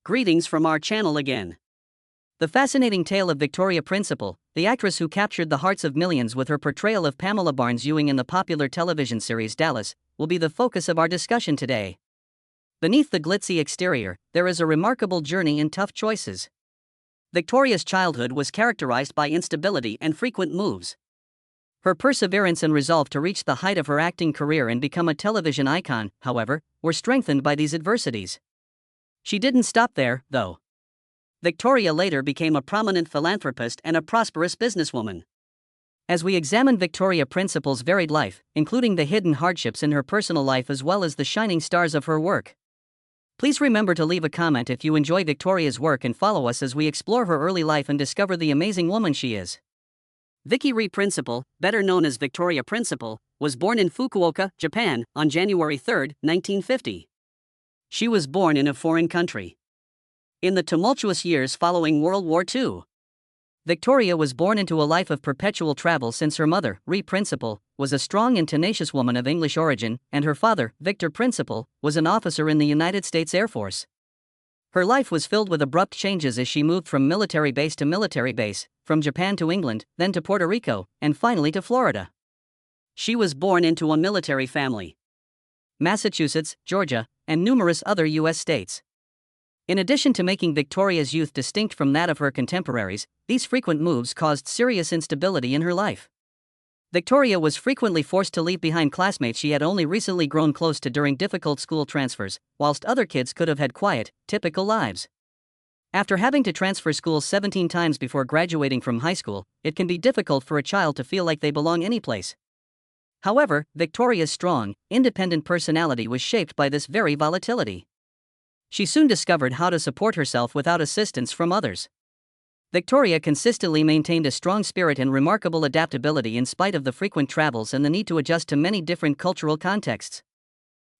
Greetings from our channel again. The fascinating tale of Victoria Principal, the actress who captured the hearts of millions with her portrayal of Pamela Barnes Ewing in the popular television series Dallas, will be the focus of our discussion today. Beneath the glitzy exterior, there is a remarkable journey and tough choices. Victoria's childhood was characterized by instability and frequent moves. Her perseverance and resolve to reach the height of her acting career and become a television icon, however, were strengthened by these adversities. She didn't stop there, though. Victoria later became a prominent philanthropist and a prosperous businesswoman. As we examine Victoria Principal's varied life, including the hidden hardships in her personal life as well as the shining stars of her work, please remember to leave a comment if you enjoy Victoria's work and follow us as we explore her early life and discover the amazing woman she is. Victoria Principal, better known as Victoria Principal, was born in Fukuoka, Japan, on January 3, 1950. She was born in a foreign country. In the tumultuous years following World War II, Victoria was born into a life of perpetual travel since her mother, Principal, was a strong and tenacious woman of English origin, and her father, Victor Principal, was an officer in the United States Air Force. Her life was filled with abrupt changes as she moved from military base to military base, from Japan to England, then to Puerto Rico, and finally to Florida. She was born into a military family. Massachusetts, Georgia, and numerous other U.S. states. In addition to making Victoria's youth distinct from that of her contemporaries, these frequent moves caused serious instability in her life. Victoria was frequently forced to leave behind classmates she had only recently grown close to during difficult school transfers, whilst other kids could have had quiet, typical lives. After having to transfer schools 17 times before graduating from high school, it can be difficult for a child to feel like they belong anyplace. However, Victoria's strong, independent personality was shaped by this very volatility. She soon discovered how to support herself without assistance from others. Victoria consistently maintained a strong spirit and remarkable adaptability in spite of the frequent travels and the need to adjust to many different cultural contexts.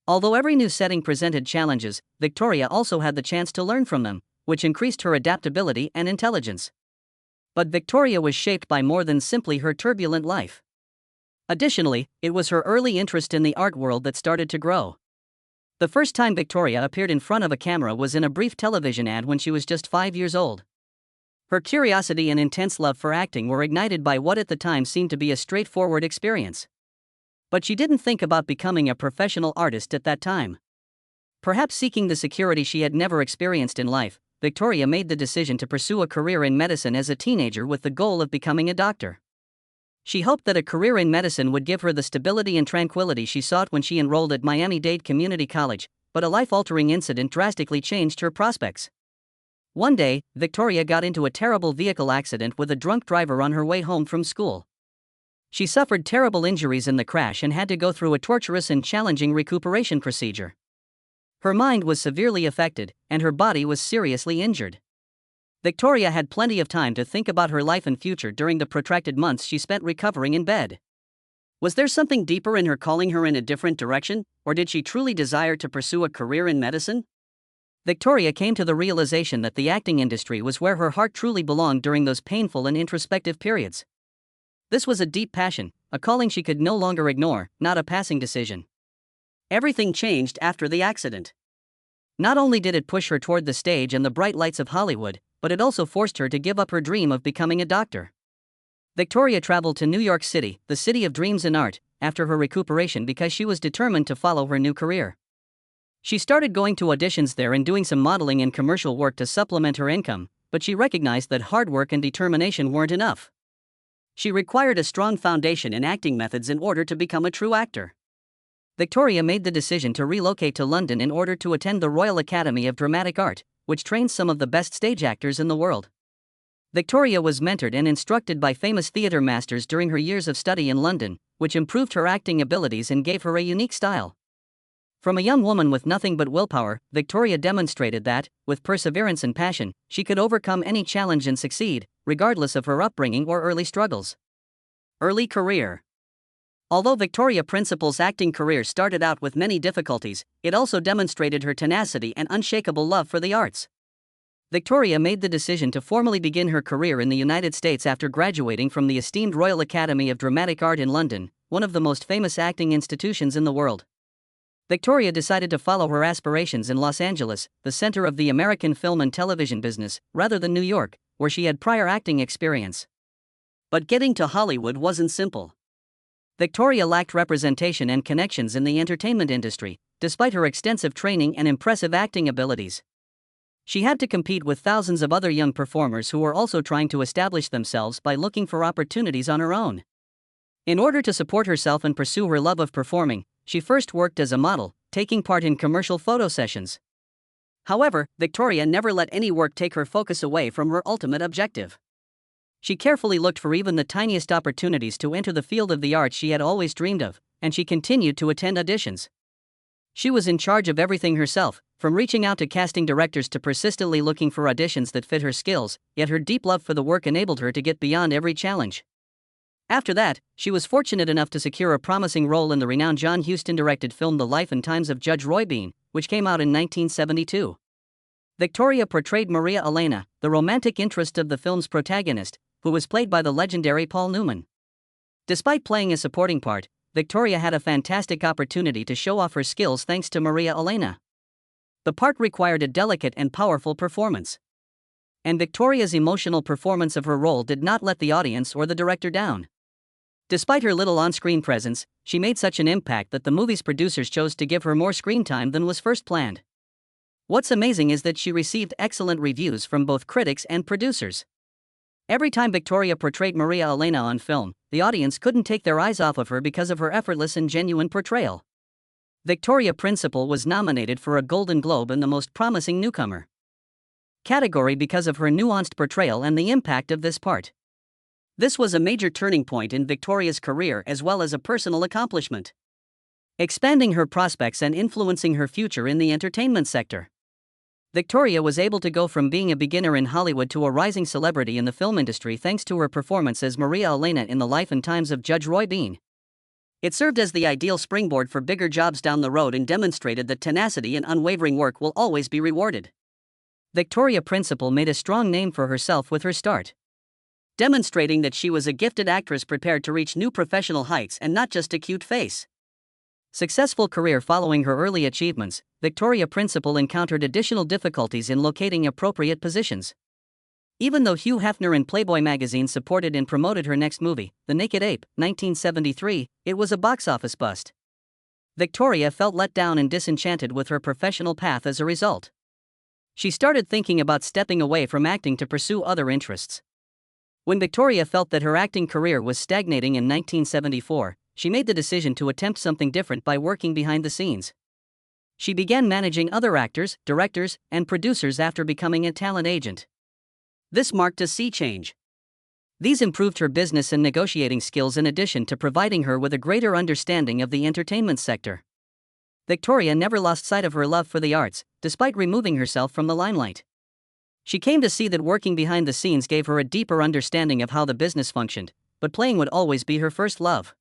Although every new setting presented challenges, Victoria also had the chance to learn from them, which increased her adaptability and intelligence. But Victoria was shaped by more than simply her turbulent life. Additionally, it was her early interest in the art world that started to grow. The first time Victoria appeared in front of a camera was in a brief television ad when she was just 5 years old. Her curiosity and intense love for acting were ignited by what at the time seemed to be a straightforward experience. But she didn't think about becoming a professional artist at that time. Perhaps seeking the security she had never experienced in life, Victoria made the decision to pursue a career in medicine as a teenager with the goal of becoming a doctor. She hoped that a career in medicine would give her the stability and tranquility she sought when she enrolled at Miami-Dade Community College, but a life-altering incident drastically changed her prospects. One day, Victoria got into a terrible vehicle accident with a drunk driver on her way home from school. She suffered terrible injuries in the crash and had to go through a torturous and challenging recuperation procedure. Her mind was severely affected, and her body was seriously injured. Victoria had plenty of time to think about her life and future during the protracted months she spent recovering in bed. Was there something deeper in her calling her in a different direction, or did she truly desire to pursue a career in medicine? Victoria came to the realization that the acting industry was where her heart truly belonged during those painful and introspective periods. This was a deep passion, a calling she could no longer ignore, not a passing decision. Everything changed after the accident. Not only did it push her toward the stage and the bright lights of Hollywood, but it also forced her to give up her dream of becoming a doctor. Victoria traveled to New York City, the city of dreams and art, after her recuperation because she was determined to follow her new career. She started going to auditions there and doing some modeling and commercial work to supplement her income, but she recognized that hard work and determination weren't enough. She required a strong foundation in acting methods in order to become a true actor. Victoria made the decision to relocate to London in order to attend the Royal Academy of Dramatic Art, which trains some of the best stage actors in the world. Victoria was mentored and instructed by famous theatre masters during her years of study in London, which improved her acting abilities and gave her a unique style. From a young woman with nothing but willpower, Victoria demonstrated that, with perseverance and passion, she could overcome any challenge and succeed, regardless of her upbringing or early struggles. Early career. Although Victoria Principal's acting career started out with many difficulties, it also demonstrated her tenacity and unshakable love for the arts. Victoria made the decision to formally begin her career in the United States after graduating from the esteemed Royal Academy of Dramatic Art in London, one of the most famous acting institutions in the world. Victoria decided to follow her aspirations in Los Angeles, the center of the American film and television business, rather than New York, where she had prior acting experience. But getting to Hollywood wasn't simple. Victoria lacked representation and connections in the entertainment industry, despite her extensive training and impressive acting abilities. She had to compete with thousands of other young performers who were also trying to establish themselves by looking for opportunities on her own. In order to support herself and pursue her love of performing, she first worked as a model, taking part in commercial photo sessions. However, Victoria never let any work take her focus away from her ultimate objective. She carefully looked for even the tiniest opportunities to enter the field of the arts she had always dreamed of, and she continued to attend auditions. She was in charge of everything herself, from reaching out to casting directors to persistently looking for auditions that fit her skills, yet her deep love for the work enabled her to get beyond every challenge. After that, she was fortunate enough to secure a promising role in the renowned John Huston-directed film The Life and Times of Judge Roy Bean, which came out in 1972. Victoria portrayed Maria Elena, the romantic interest of the film's protagonist, who was played by the legendary Paul Newman. Despite playing a supporting part, Victoria had a fantastic opportunity to show off her skills thanks to Maria Elena. The part required a delicate and powerful performance. And Victoria's emotional performance of her role did not let the audience or the director down. Despite her little on-screen presence, she made such an impact that the movie's producers chose to give her more screen time than was first planned. What's amazing is that she received excellent reviews from both critics and producers. Every time Victoria portrayed Maria Elena on film, the audience couldn't take their eyes off of her because of her effortless and genuine portrayal. Victoria Principal was nominated for a Golden Globe in the Most Promising Newcomer category because of her nuanced portrayal and the impact of this part. This was a major turning point in Victoria's career as well as a personal accomplishment, expanding her prospects and influencing her future in the entertainment sector. Victoria was able to go from being a beginner in Hollywood to a rising celebrity in the film industry thanks to her performance as Maria Elena in The Life and Times of Judge Roy Bean. It served as the ideal springboard for bigger jobs down the road and demonstrated that tenacity and unwavering work will always be rewarded. Victoria Principal made a strong name for herself with her start, demonstrating that she was a gifted actress prepared to reach new professional heights and not just a cute face. Successful career. Following her early achievements, Victoria Principal encountered additional difficulties in locating appropriate positions. Even though Hugh Hefner and Playboy magazine supported and promoted her next movie, The Naked Ape, 1973, it was a box office bust. Victoria felt let down and disenchanted with her professional path as a result. She started thinking about stepping away from acting to pursue other interests. When Victoria felt that her acting career was stagnating in 1974, she made the decision to attempt something different by working behind the scenes. She began managing other actors, directors, and producers after becoming a talent agent. This marked a sea change. These improved her business and negotiating skills in addition to providing her with a greater understanding of the entertainment sector. Victoria never lost sight of her love for the arts, despite removing herself from the limelight. She came to see that working behind the scenes gave her a deeper understanding of how the business functioned, but playing would always be her first love.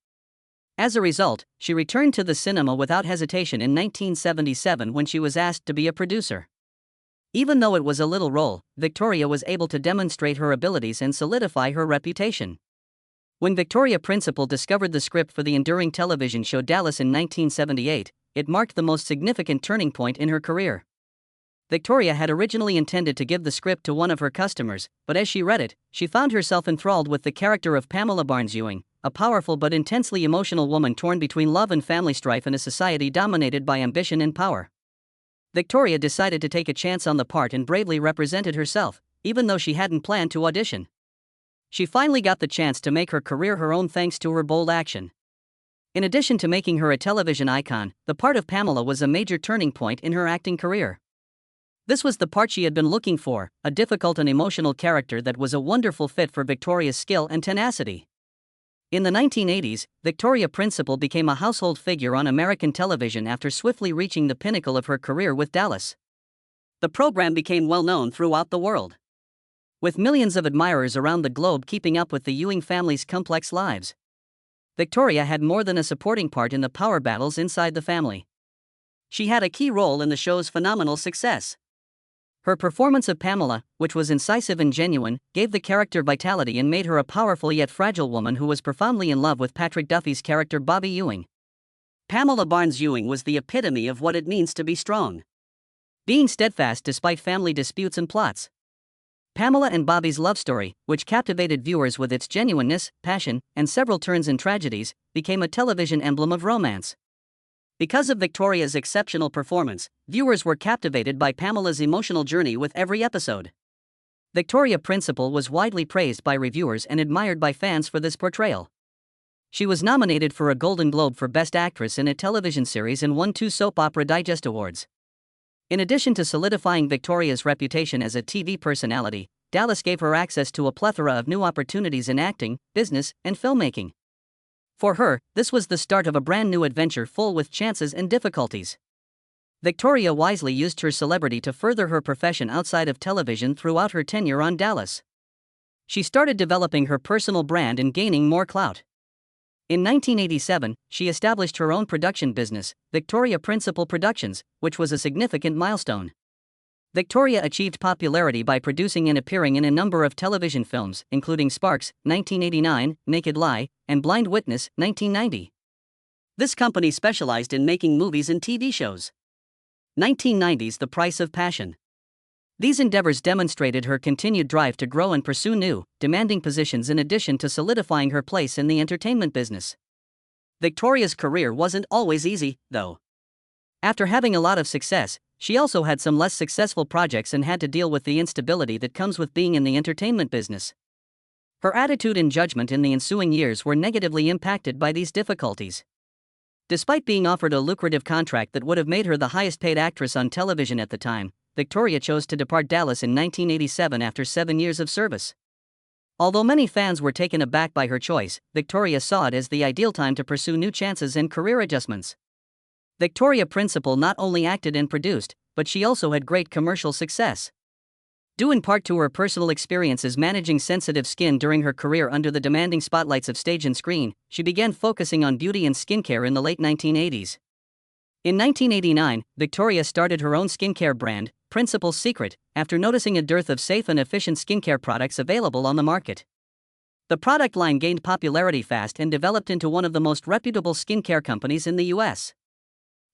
As a result, she returned to the cinema without hesitation in 1977 when she was asked to be a producer. Even though it was a little role, Victoria was able to demonstrate her abilities and solidify her reputation. When Victoria Principal discovered the script for the enduring television show Dallas in 1978, it marked the most significant turning point in her career. Victoria had originally intended to give the script to one of her customers, but as she read it, she found herself enthralled with the character of Pamela Barnes Ewing, a powerful but intensely emotional woman torn between love and family strife in a society dominated by ambition and power. Victoria decided to take a chance on the part and bravely represented herself, even though she hadn't planned to audition. She finally got the chance to make her career her own thanks to her bold action. In addition to making her a television icon, the part of Pamela was a major turning point in her acting career. This was the part she had been looking for, a difficult and emotional character that was a wonderful fit for Victoria's skill and tenacity. In the 1980s, Victoria Principal became a household figure on American television after swiftly reaching the pinnacle of her career with Dallas. The program became well known throughout the world, with millions of admirers around the globe keeping up with the Ewing family's complex lives. Victoria had more than a supporting part in the power battles inside the family. She had a key role in the show's phenomenal success. Her performance of Pamela, which was incisive and genuine, gave the character vitality and made her a powerful yet fragile woman who was profoundly in love with Patrick Duffy's character Bobby Ewing. Pamela Barnes Ewing was the epitome of what it means to be strong. Being steadfast despite family disputes and plots. Pamela and Bobby's love story, which captivated viewers with its genuineness, passion, and several turns and tragedies, became a television emblem of romance. Because of Victoria's exceptional performance, viewers were captivated by Pamela's emotional journey with every episode. Victoria Principal was widely praised by reviewers and admired by fans for this portrayal. She was nominated for a Golden Globe for Best Actress in a Television Series and won 2 Soap Opera Digest Awards. In addition to solidifying Victoria's reputation as a TV personality, Dallas gave her access to a plethora of new opportunities in acting, business, and filmmaking. For her, this was the start of a brand new adventure full with chances and difficulties. Victoria wisely used her celebrity to further her profession outside of television throughout her tenure on Dallas. She started developing her personal brand and gaining more clout. In 1987, she established her own production business, Victoria Principal Productions, which was a significant milestone. Victoria achieved popularity by producing and appearing in a number of television films, including Sparks, 1989, Naked Lie, and Blind Witness, 1990. This company specialized in making movies and TV shows. 1990s The Price of Passion. These endeavors demonstrated her continued drive to grow and pursue new, demanding positions in addition to solidifying her place in the entertainment business. Victoria's career wasn't always easy, though. After having a lot of success, she also had some less successful projects and had to deal with the instability that comes with being in the entertainment business. Her attitude and judgment in the ensuing years were negatively impacted by these difficulties. Despite being offered a lucrative contract that would have made her the highest paid actress on television at the time, Victoria chose to depart Dallas in 1987 after 7 years of service. Although many fans were taken aback by her choice, Victoria saw it as the ideal time to pursue new chances and career adjustments. Victoria Principal not only acted and produced, but she also had great commercial success. Due in part to her personal experiences managing sensitive skin during her career under the demanding spotlights of stage and screen, she began focusing on beauty and skincare in the late 1980s. In 1989, Victoria started her own skincare brand, Principal's Secret, after noticing a dearth of safe and efficient skincare products available on the market. The product line gained popularity fast and developed into one of the most reputable skincare companies in the U.S.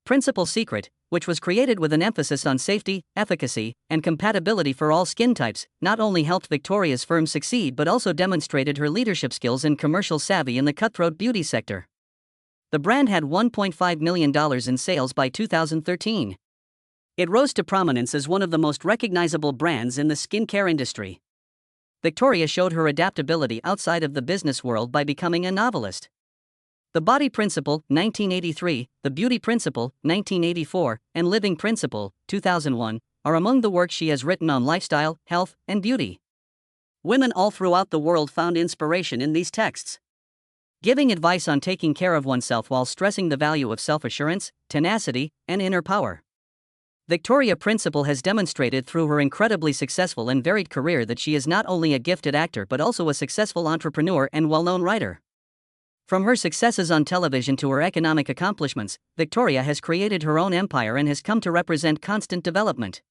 Principal's Secret, which was created with an emphasis on safety, efficacy, and compatibility for all skin types, not only helped Victoria's firm succeed but also demonstrated her leadership skills and commercial savvy in the cutthroat beauty sector. The brand had $1.5 million in sales by 2013. It rose to prominence as one of the most recognizable brands in the skincare industry. Victoria showed her adaptability outside of the business world by becoming a novelist. The Body Principle, 1983, The Beauty Principle, 1984, and Living Principle, 2001, are among the works she has written on lifestyle, health, and beauty. Women all throughout the world found inspiration in these texts, giving advice on taking care of oneself while stressing the value of self-assurance, tenacity, and inner power. Victoria Principal has demonstrated through her incredibly successful and varied career that she is not only a gifted actor but also a successful entrepreneur and well-known writer. From her successes on television to her economic accomplishments, Victoria has created her own empire and has come to represent constant development.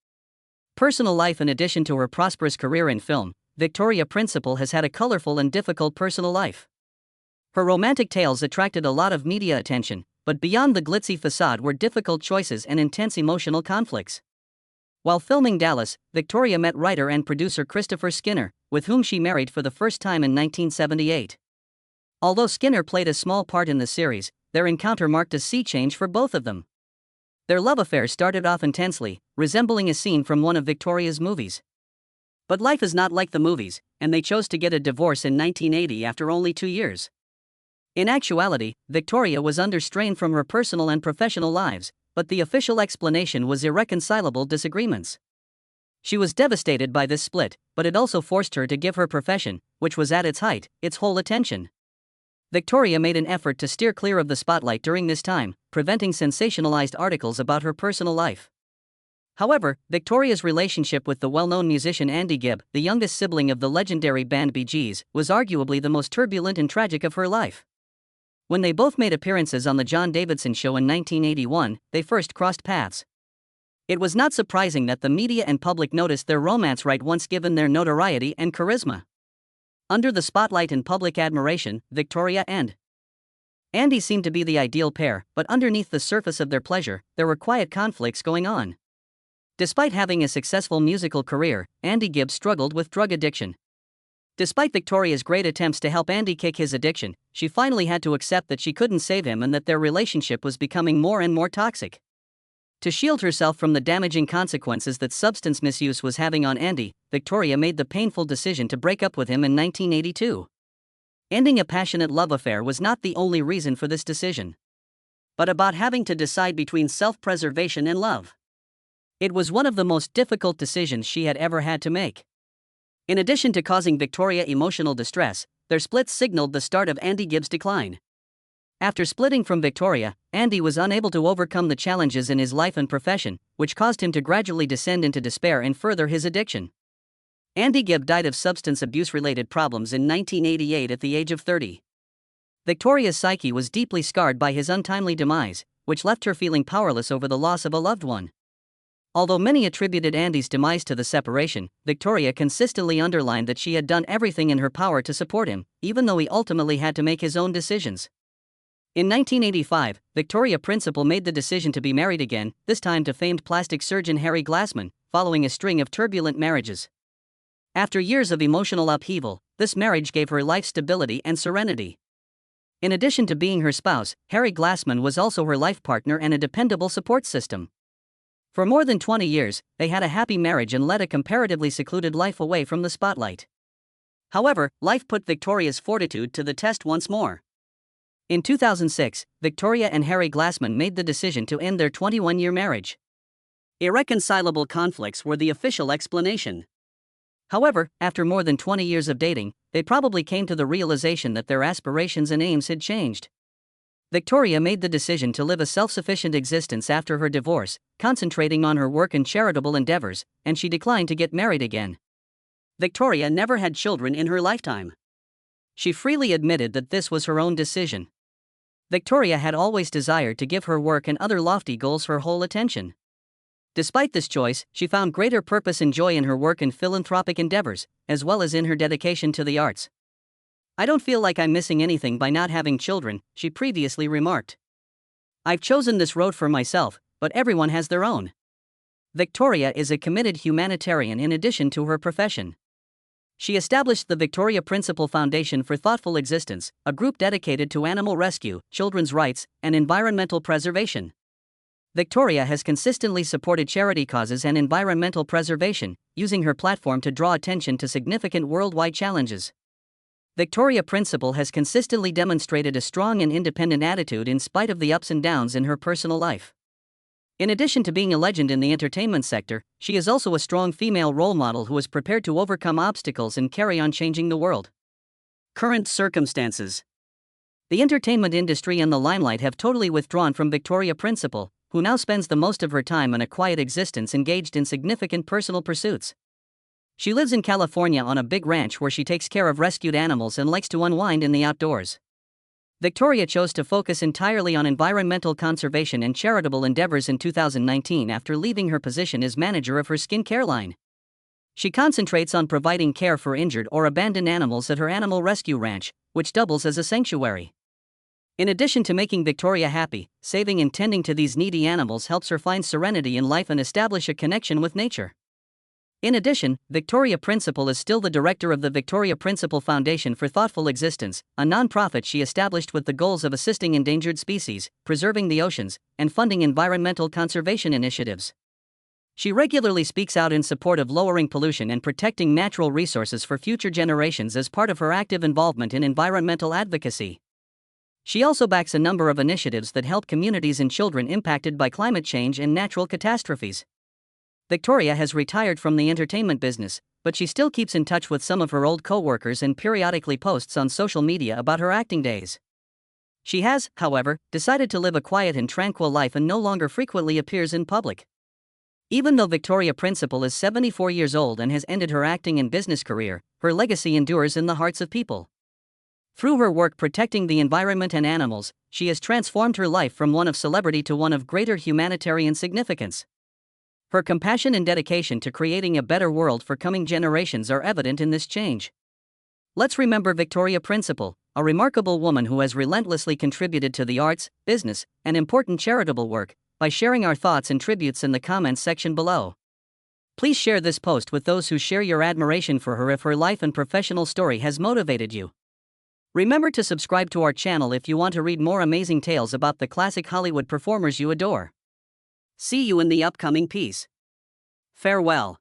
Personal life. In addition to her prosperous career in film, Victoria Principal has had a colorful and difficult personal life. Her romantic tales attracted a lot of media attention, but beyond the glitzy facade were difficult choices and intense emotional conflicts. While filming Dallas, Victoria met writer and producer Christopher Skinner, with whom she married for the first time in 1978. Although Skinner played a small part in the series, their encounter marked a sea change for both of them. Their love affair started off intensely, resembling a scene from one of Victoria's movies. But life is not like the movies, and they chose to get a divorce in 1980 after only 2 years. In actuality, Victoria was under strain from her personal and professional lives, but the official explanation was irreconcilable disagreements. She was devastated by this split, but it also forced her to give her profession, which was at its height, its whole attention. Victoria made an effort to steer clear of the spotlight during this time, preventing sensationalized articles about her personal life. However, Victoria's relationship with the well-known musician Andy Gibb, the youngest sibling of the legendary band Bee Gees, was arguably the most turbulent and tragic of her life. When they both made appearances on The John Davidson Show in 1981, they first crossed paths. It was not surprising that the media and public noticed their romance right once given their notoriety and charisma. Under the spotlight and public admiration, Victoria and Andy seemed to be the ideal pair, but underneath the surface of their pleasure, there were quiet conflicts going on. Despite having a successful musical career, Andy Gibb struggled with drug addiction. Despite Victoria's great attempts to help Andy kick his addiction, she finally had to accept that she couldn't save him and that their relationship was becoming more and more toxic. To shield herself from the damaging consequences that substance misuse was having on Andy, Victoria made the painful decision to break up with him in 1982. Ending a passionate love affair was not the only reason for this decision, but about having to decide between self-preservation and love. It was one of the most difficult decisions she had ever had to make. In addition to causing Victoria emotional distress, their split signaled the start of Andy Gibb's decline. After splitting from Victoria, Andy was unable to overcome the challenges in his life and profession, which caused him to gradually descend into despair and further his addiction. Andy Gibb died of substance abuse-related problems in 1988 at the age of 30. Victoria's psyche was deeply scarred by his untimely demise, which left her feeling powerless over the loss of a loved one. Although many attributed Andy's demise to the separation, Victoria consistently underlined that she had done everything in her power to support him, even though he ultimately had to make his own decisions. In 1985, Victoria Principal made the decision to be married again, this time to famed plastic surgeon Harry Glassman, following a string of turbulent marriages. After years of emotional upheaval, this marriage gave her life stability and serenity. In addition to being her spouse, Harry Glassman was also her life partner and a dependable support system. For more than 20 years, they had a happy marriage and led a comparatively secluded life away from the spotlight. However, life put Victoria's fortitude to the test once more. In 2006, Victoria and Harry Glassman made the decision to end their 21-year marriage. Irreconcilable conflicts were the official explanation. However, after more than 20 years of dating, they probably came to the realization that their aspirations and aims had changed. Victoria made the decision to live a self-sufficient existence after her divorce, concentrating on her work and charitable endeavors, and she declined to get married again. Victoria never had children in her lifetime. She freely admitted that this was her own decision. Victoria had always desired to give her work and other lofty goals her whole attention. Despite this choice, she found greater purpose and joy in her work and philanthropic endeavors, as well as in her dedication to the arts. "I don't feel like I'm missing anything by not having children," she previously remarked. "I've chosen this road for myself, but everyone has their own." Victoria is a committed humanitarian in addition to her profession. She established the Victoria Principal Foundation for Thoughtful Existence, a group dedicated to animal rescue, children's rights, and environmental preservation. Victoria has consistently supported charity causes and environmental preservation, using her platform to draw attention to significant worldwide challenges. Victoria Principal has consistently demonstrated a strong and independent attitude in spite of the ups and downs in her personal life. In addition to being a legend in the entertainment sector, she is also a strong female role model who is prepared to overcome obstacles and carry on changing the world. Current circumstances. The entertainment industry and the limelight have totally withdrawn from Victoria Principal, who now spends the most of her time in a quiet existence engaged in significant personal pursuits. She lives in California on a big ranch where she takes care of rescued animals and likes to unwind in the outdoors. Victoria chose to focus entirely on environmental conservation and charitable endeavors in 2019 after leaving her position as manager of her skincare line. She concentrates on providing care for injured or abandoned animals at her animal rescue ranch, which doubles as a sanctuary. In addition to making Victoria happy, saving and tending to these needy animals helps her find serenity in life and establish a connection with nature. In addition, Victoria Principal is still the director of the Victoria Principal Foundation for Thoughtful Existence, a non-profit she established with the goals of assisting endangered species, preserving the oceans, and funding environmental conservation initiatives. She regularly speaks out in support of lowering pollution and protecting natural resources for future generations as part of her active involvement in environmental advocacy. She also backs a number of initiatives that help communities and children impacted by climate change and natural catastrophes. Victoria has retired from the entertainment business, but she still keeps in touch with some of her old co-workers and periodically posts on social media about her acting days. She has, however, decided to live a quiet and tranquil life and no longer frequently appears in public. Even though Victoria Principal is 74 years old and has ended her acting and business career, her legacy endures in the hearts of people. Through her work protecting the environment and animals, she has transformed her life from one of celebrity to one of greater humanitarian significance. Her compassion and dedication to creating a better world for coming generations are evident in this change. Let's remember Victoria Principal, a remarkable woman who has relentlessly contributed to the arts, business, and important charitable work by sharing our thoughts and tributes in the comments section below. Please share this post with those who share your admiration for her if her life and professional story has motivated you. Remember to subscribe to our channel if you want to read more amazing tales about the classic Hollywood performers you adore. See you in the upcoming piece. Farewell.